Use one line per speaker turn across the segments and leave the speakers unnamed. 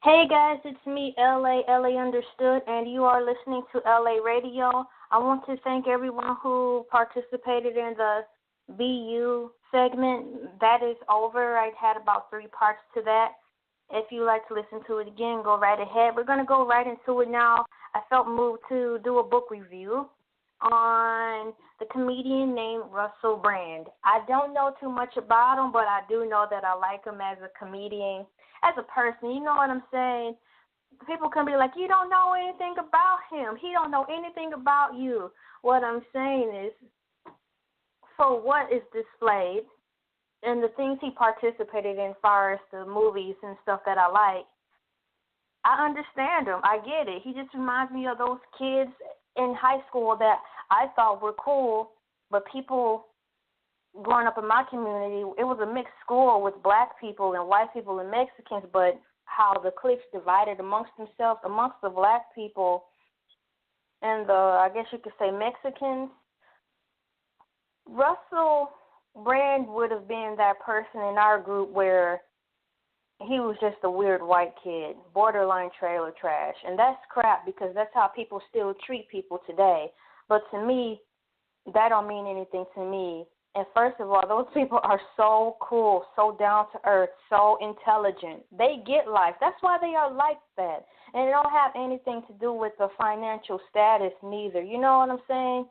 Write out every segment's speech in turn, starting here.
Hey guys, it's me, Elay, Elay Understood, and you are listening to LA Radio. I want to thank everyone who participated in the BU segment. That is over. I had about 3 parts to that. If you like to listen to it again, go right ahead. We're going to go right into it now. I felt moved to do a book review on the comedian named Russell Brand. I don't know too much about him, but I do know that I like him as a comedian, as a person. You know what I'm saying? People can be like, you don't know anything about him. He don't know anything about you. What I'm saying is, for what is displayed and the things he participated in, as far as the movies and stuff that I like, I understand him. I get it. He just reminds me of those kids in high school that I thought were cool, but people growing up in my community, it was a mixed school with black people and white people and Mexicans, but how the cliques divided amongst themselves, amongst the black people and the, I guess you could say, Mexicans. Russell Brand would have been that person in our group where he was just a weird white kid, borderline trailer trash. And that's crap because that's how people still treat people today. But to me, that don't mean anything to me. And first of all, those people are so cool, so down to earth, so intelligent. They get life. That's why they are like that. And it don't have anything to do with the financial status neither. You know what I'm saying?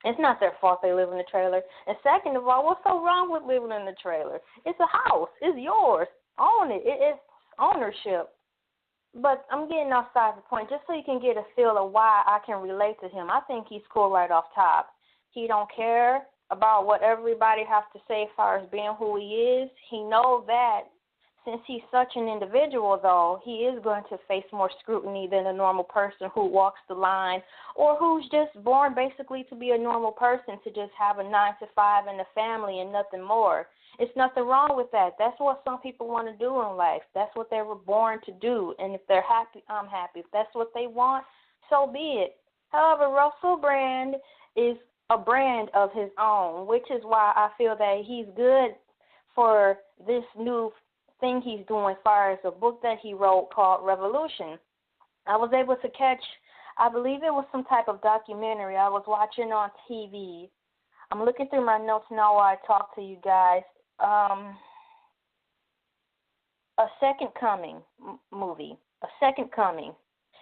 It's not their fault they live in a trailer. And second of all, what's so wrong with living in a trailer? It's a house. It's yours. Own it. It's ownership. But I'm getting outside the point just so you can get a feel of why I can relate to him. I think he's cool right off top. He don't care about what everybody has to say as far as being who he is. He knows that since he's such an individual, though, he is going to face more scrutiny than a normal person who walks the line or who's just born basically to be a normal person, to just have a 9-to-5 and a family and nothing more. It's nothing wrong with that. That's what some people want to do in life. That's what they were born to do. And if they're happy, I'm happy. If that's what they want, so be it. However, Russell Brand is a brand of his own, which is why I feel that he's good for this new thing he's doing as far as a book that he wrote called Revolution. I was able to catch, I believe it was some type of documentary I was watching on TV. I'm looking through my notes now while I talk to you guys. A Second Coming movie. A Second Coming.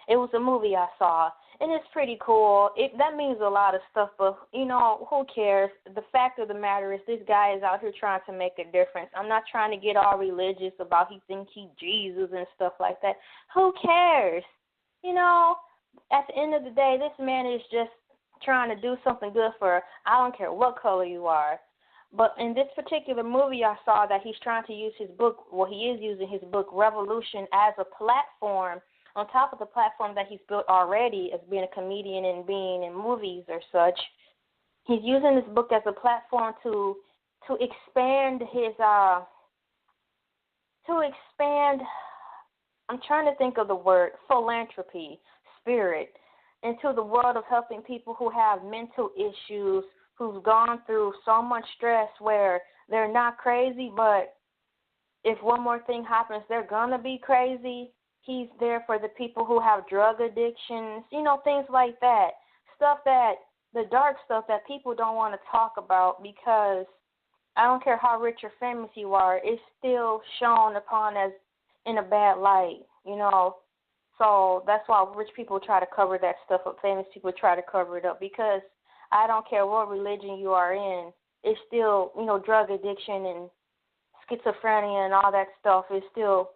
It was a movie I saw, and it's pretty cool. That means a lot of stuff, but, you know, who cares? The fact of the matter is this guy is out here trying to make a difference. I'm not trying to get all religious about he thinks he's Jesus and stuff like that. Who cares? You know, at the end of the day, this man is just trying to do something good for, I don't care what color you are. But in this particular movie I saw that he's trying to use his book, well, he is using his book Revolution as a platform on top of the platform that he's built already as being a comedian and being in movies or such. He's using this book as a platform to expand his I'm trying to think of the word, philanthropy, spirit, into the world of helping people who have mental issues, who've gone through so much stress where they're not crazy, but if one more thing happens, they're going to be crazy. He's there for the people who have drug addictions, you know, things like that. Stuff that, the dark stuff that people don't want to talk about because I don't care how rich or famous you are, it's still shown upon as in a bad light, you know. So that's why rich people try to cover that stuff up. Famous people try to cover it up because I don't care what religion you are in, it's still, you know, drug addiction and schizophrenia and all that stuff is still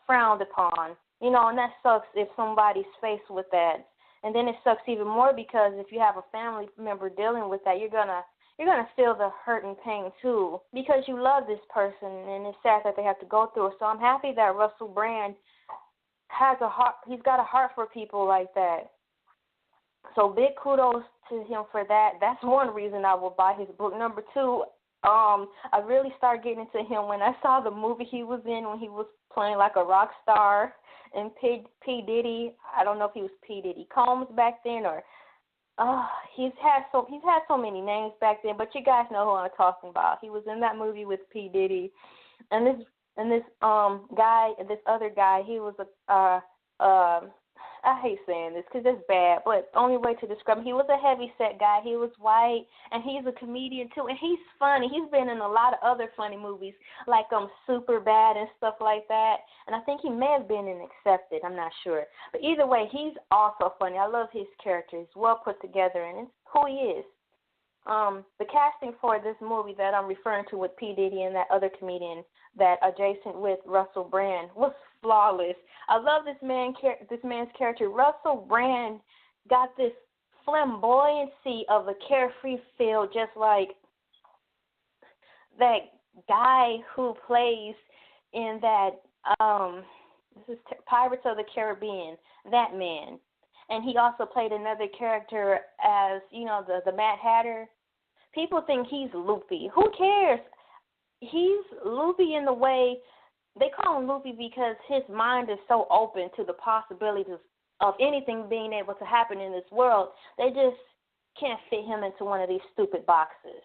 frowned upon. You know, and that sucks if somebody's faced with that. And then it sucks even more because if you have a family member dealing with that, you're gonna feel the hurt and pain too because you love this person and it's sad that they have to go through it. So I'm happy that Russell Brand has a heart. He's got a heart for people like that. So big kudos to him for that. That's one reason I will buy his book. Number two, I really started getting into him when I saw the movie he was in when he was playing like a rock star and P. Diddy. I don't know if he was P. Diddy Combs back then or he's had so many names back then, but you guys know who I'm talking about. He was in that movie with P. Diddy, and this And this this other guy, he was I hate saying this because it's bad, but the only way to describe him, he was a heavy-set guy. He was white, and he's a comedian, too, and he's funny. He's been in a lot of other funny movies, like Super Bad and stuff like that, and I think he may have been in Accepted. I'm not sure. But either way, he's also funny. I love his character. He's well put together, and it's who he is. The casting for this movie that I'm referring to with P. Diddy and that other comedian that adjacent with Russell Brand was flawless. I love this man's character. Russell Brand got this flamboyancy of a carefree feel, just like that guy who plays in that this is Pirates of the Caribbean, that man. And he also played another character as, the Mad Hatter. People think he's loopy. Who cares? He's loopy in the way, they call him loopy because his mind is so open to the possibilities of anything being able to happen in this world. They just can't fit him into one of these stupid boxes.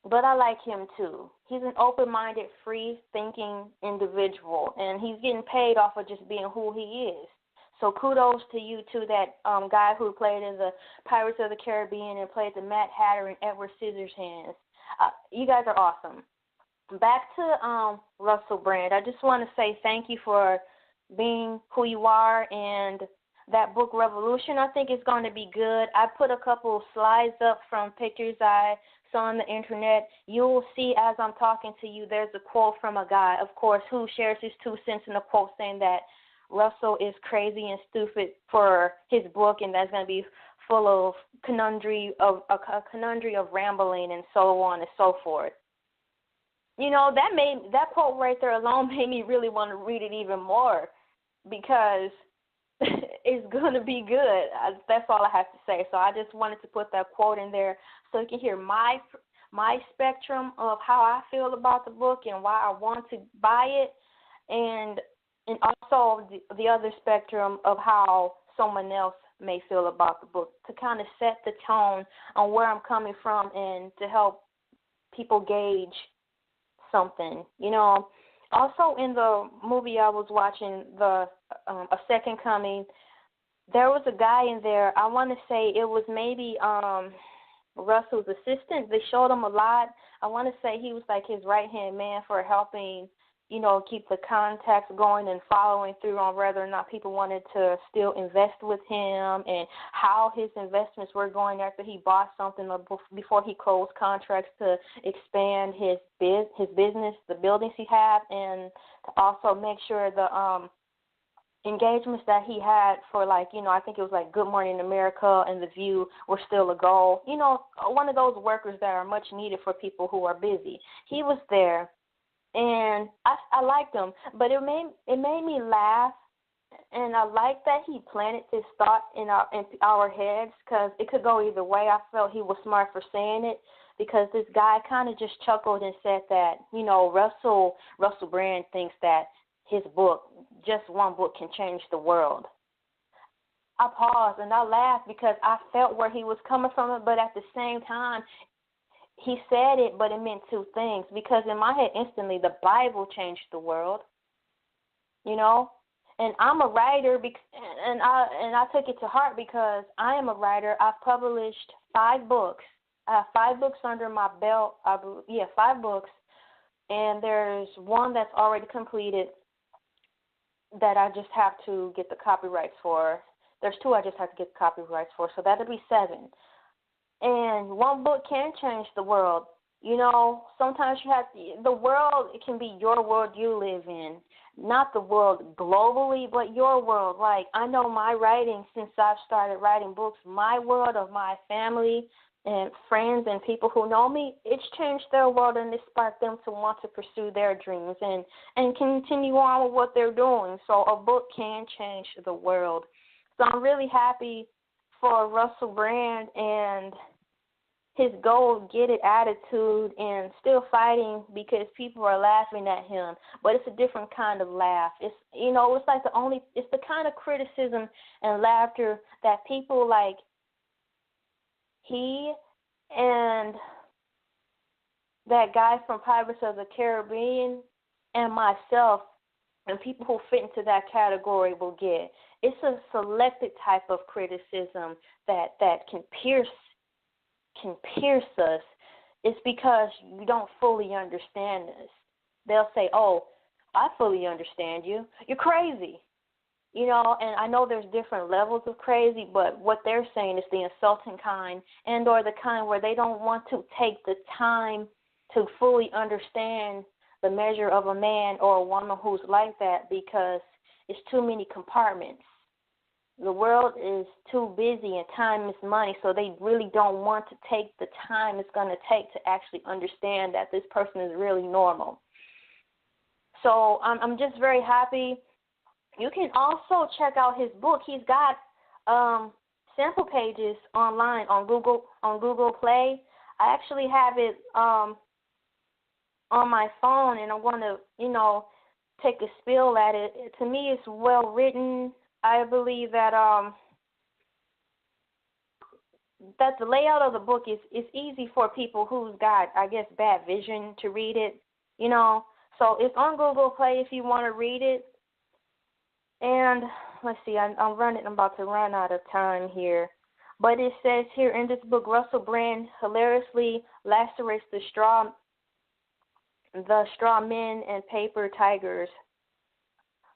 But I like him too. He's an open-minded, free-thinking individual, and he's getting paid off of just being who he is. So kudos to you, to that guy who played in the Pirates of the Caribbean and played the Mad Hatter in Edward Scissorhands. You guys are awesome. Back to Russell Brand. I just want to say thank you for being who you are, and that book, Revolution, I think is going to be good. I put a couple of slides up from pictures I saw on the internet. You'll see as I'm talking to you, there's a quote from a guy, of course, who shares his 2 cents in a quote saying that Russell is crazy and stupid for his book, and that's going to be full of a conundrum of rambling and so on and so forth. That quote right there alone made me really want to read it even more, because it's going to be good. That's all I have to say. So I just wanted to put that quote in there so you can hear my spectrum of how I feel about the book and why I want to buy it, and also the other spectrum of how someone else may feel about the book, to kind of set the tone on where I'm coming from and to help people gauge something. Also in the movie I was watching, A Second Coming, there was a guy in there, I want to say it was maybe Russell's assistant. They showed him a lot. I want to say he was like his right-hand man for helping, keep the contacts going and following through on whether or not people wanted to still invest with him and how his investments were going after he bought something or before he closed contracts to expand his business, the buildings he had, and to also make sure the engagements that he had for, I think it was like Good Morning America and The View were still a goal. One of those workers that are much needed for people who are busy. He was there. And I liked him, but it made me laugh, and I like that he planted this thought in our heads, because it could go either way. I felt he was smart for saying it, because this guy kind of just chuckled and said that, Russell Brand thinks that his book, just one book, can change the world. I paused and I laughed because I felt where he was coming from, but at the same time, he said it, but it meant 2 things, because in my head instantly the Bible changed the world, and I'm a writer, and I took it to heart because I am a writer. I've published 5 books. I have 5 books under my belt. 5 books, and there's one that's already completed that I just have to get the copyrights for. There's 2 I just have to get the copyrights for, so that'll be 7. And one book can change the world. Sometimes the world, it can be your world you live in, not the world globally, but your world. Like, I know my writing, since I've started writing books, my world of my family and friends and people who know me, it's changed their world, and it sparked them to want to pursue their dreams and continue on with what they're doing. So a book can change the world. So I'm really happy for Russell Brand and his go get it attitude and still fighting because people are laughing at him, but it's a different kind of laugh. It's it's the kind of criticism and laughter that people like he and that guy from Pirates of the Caribbean and myself and people who fit into that category will get. It's a selected type of criticism that can pierce us. It's because you don't fully understand us. They'll say, "Oh, I fully understand you. You're crazy." You know, and I know there's different levels of crazy, but what they're saying is the insulting kind, and or the kind where they don't want to take the time to fully understand the measure of a man or a woman who's like that, because it's too many compartments. The world is too busy and time is money, so they really don't want to take the time it's going to take to actually understand that this person is really normal. So I'm just very happy. You can also check out his book. He's got sample pages online on Google Play. I actually have it on my phone, and I'm going to, take a spill at it. To me, it's well written. I believe that that the layout of the book is easy for people who's got, I guess, bad vision to read it. So it's on Google Play if you want to read it. And let's see, I'm about to run out of time here. But it says here in this book, Russell Brand hilariously lacerates the straw men and paper tigers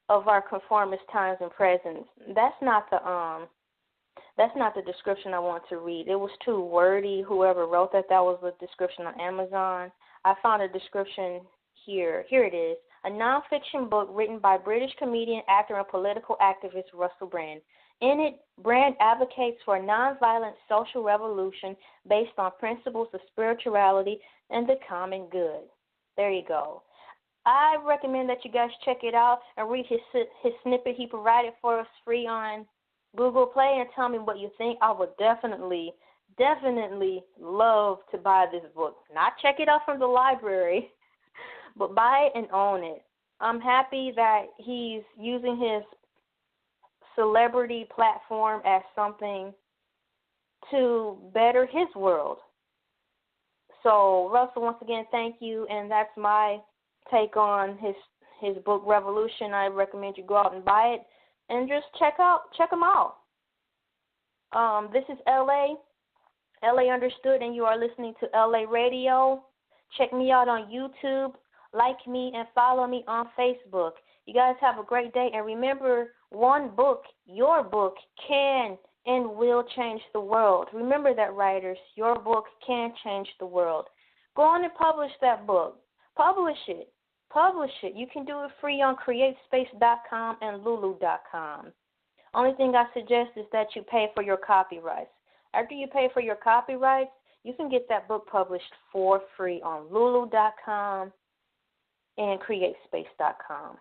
of our conformist times and presence. That's not the description I want to read. It was too wordy. Whoever wrote that was the description on Amazon. I found a description here. Here it is. A nonfiction book written by British comedian, actor, and political activist Russell Brand. In it, Brand advocates for a nonviolent social revolution based on principles of spirituality and the common good. There you go. I recommend that you guys check it out and read his snippet. He provided for us free on Google Play, and tell me what you think. I would definitely love to buy this book. Not check it out from the library, but buy it and own it. I'm happy that he's using his celebrity platform as something to better his world. So, Russell, once again, thank you, and that's my take on his book, Revolution. I recommend you go out and buy it and just check him out. This is Elay Understood, and you are listening to Elay Radio. Check me out on YouTube. Like me and follow me on Facebook. You guys have a great day, and remember, one book, your book, can and will change the world. Remember that, writers. Your book can change the world. Go on and publish that book. Publish it. You can do it free on createspace.com and lulu.com. Only thing I suggest is that you pay for your copyrights. After you pay for your copyrights, you can get that book published for free on lulu.com and createspace.com.